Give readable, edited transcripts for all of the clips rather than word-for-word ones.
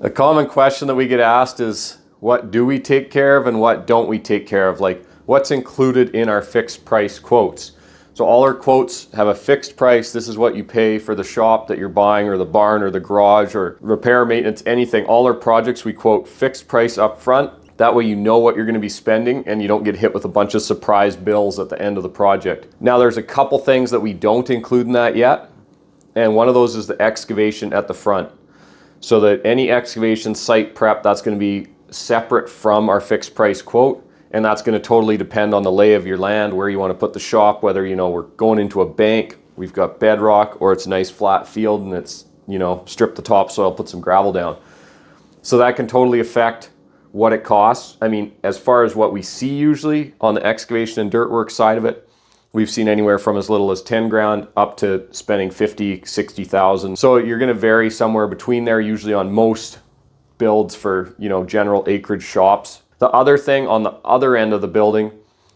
A common question that we get asked is, what do we take care of and what don't we take care of? Like, what's included in our fixed price quotes? So all our quotes have a fixed price. This is what you pay for the shop that you're buying, or the barn, or the garage, or repair, maintenance, anything. All our projects we quote fixed price up front. That way you know what you're going to be spending and you don't get hit with a bunch of surprise bills at the end of the project. Now there's a couple things that we don't include in that yet. And one of those is the excavation at the front. So that any excavation site prep, that's going to be separate from our fixed price quote. And that's going to totally depend on the lay of your land, where you want to put the shop, whether, we're going into a bank, we've got bedrock, or it's a nice flat field and it's, strip the topsoil, put some gravel down. So that can totally affect what it costs. I mean, as far as what we see usually on the excavation and dirt work side of it, we've seen anywhere from as little as 10 grand up to spending 50, 60,000. So you're going to vary somewhere between there, usually on most builds for, general acreage shops. The other thing on the other end of the building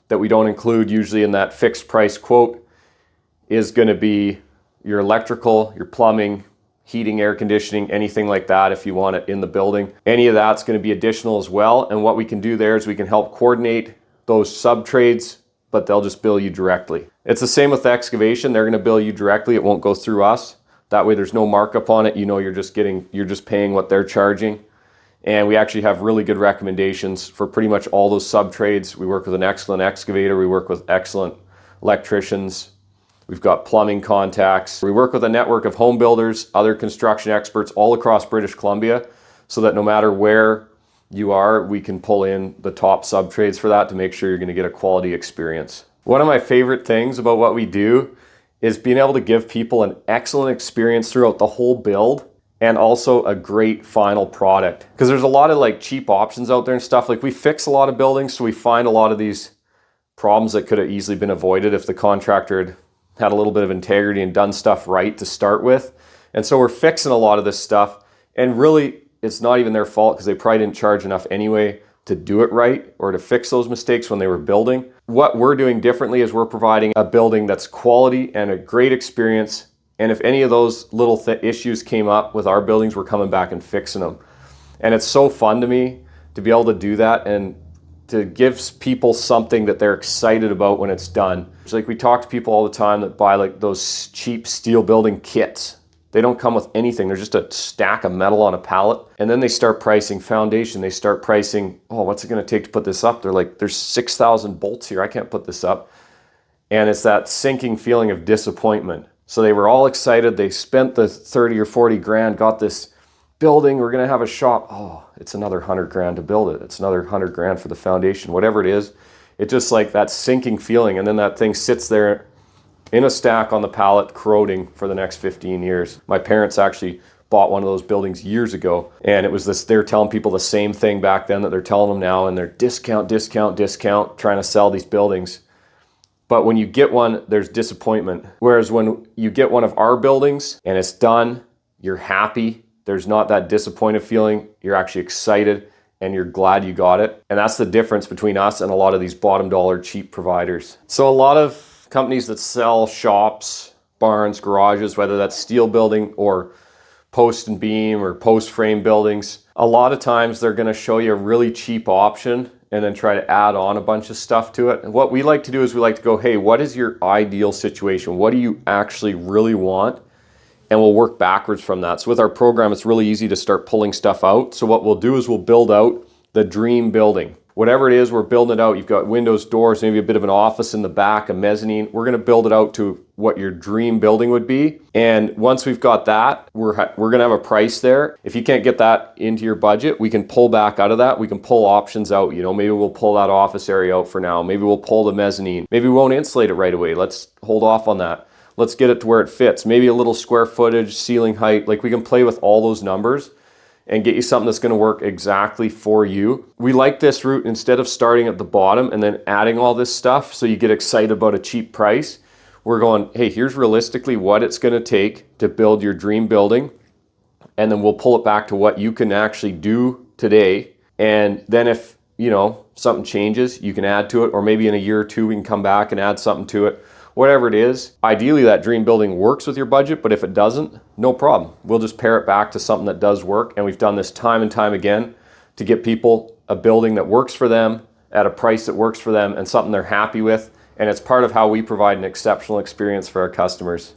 that we don't include usually in that fixed price quote is going to be your electrical, your plumbing, heating, air conditioning, anything like that if you want it in the building. Any of that's going to be additional as well. And what we can do there is we can help coordinate those sub-trades, but they'll just bill you directly. It's the same with the excavation. They're going to bill you directly. It won't go through us. That way there's no markup on it. You're just paying what they're charging. And we actually have really good recommendations for pretty much all those sub-trades. We work with an excellent excavator. We work with excellent electricians. We've got plumbing contacts. We work with a network of home builders, other construction experts all across British Columbia, so that no matter where you are, we can pull in the top sub-trades for that to make sure you're going to get a quality experience. One of my favorite things about what we do is being able to give people an excellent experience throughout the whole build, and also a great final product. Because there's a lot of cheap options out there and stuff. We fix a lot of buildings, so we find a lot of these problems that could have easily been avoided if the contractor had a little bit of integrity and done stuff right to start with. And so we're fixing a lot of this stuff, and really it's not even their fault, because they probably didn't charge enough anyway to do it right or to fix those mistakes when they were building. What we're doing differently is we're providing a building that's quality and a great experience. And if any of those little issues came up with our buildings, we're coming back and fixing them. And it's so fun to me to be able to do that and to give people something that they're excited about when it's done. It's we talk to people all the time that buy those cheap steel building kits. They don't come with anything. They're just a stack of metal on a pallet. And then they start pricing foundation. They start pricing, what's it going to take to put this up? They're there's 6,000 bolts here. I can't put this up. And it's that sinking feeling of disappointment. So they were all excited. They spent the 30 or 40 grand, got this building. We're going to have a shop. It's another 100 grand to build it. It's another 100 grand for the foundation, whatever it is. It's just that sinking feeling. And then that thing sits there in a stack on the pallet, corroding for the next 15 years. My parents actually bought one of those buildings years ago. And it was they're telling people the same thing back then that they're telling them now. And they're discount, trying to sell these buildings. But when you get one, there's disappointment. Whereas when you get one of our buildings and it's done, you're happy. There's not that disappointed feeling. You're actually excited and you're glad you got it. And that's the difference between us and a lot of these bottom dollar cheap providers. So a lot of companies that sell shops, barns, garages, whether that's steel building or post and beam or post frame buildings, a lot of times they're going to show you a really cheap option and then try to add on a bunch of stuff to it. And what we like to do is we like to go, hey, what is your ideal situation? What do you actually really want? And we'll work backwards from that. So with our program, it's really easy to start pulling stuff out. So what we'll do is we'll build out the dream building. Whatever it is, we're building it out. You've got windows, doors, maybe a bit of an office in the back, a mezzanine. We're gonna build it out to what your dream building would be. And once we've got that, we're gonna have a price there. If you can't get that into your budget, we can pull back out of that. We can pull options out. Maybe we'll pull that office area out for now. Maybe we'll pull the mezzanine. Maybe we won't insulate it right away. Let's hold off on that. Let's get it to where it fits. Maybe a little square footage, ceiling height. We can play with all those numbers and get you something that's going to work exactly for you. We like this route instead of starting at the bottom and then adding all this stuff so you get excited about a cheap price. We're going, hey, here's realistically what it's going to take to build your dream building. And then we'll pull it back to what you can actually do today. And then if, something changes, you can add to it. Or maybe in a year or two, we can come back and add something to it. whatever it is. Ideally, that dream building works with your budget, but if it doesn't, no problem. We'll just pair it back to something that does work. And we've done this time and time again to get people a building that works for them at a price that works for them and something they're happy with. And it's part of how we provide an exceptional experience for our customers.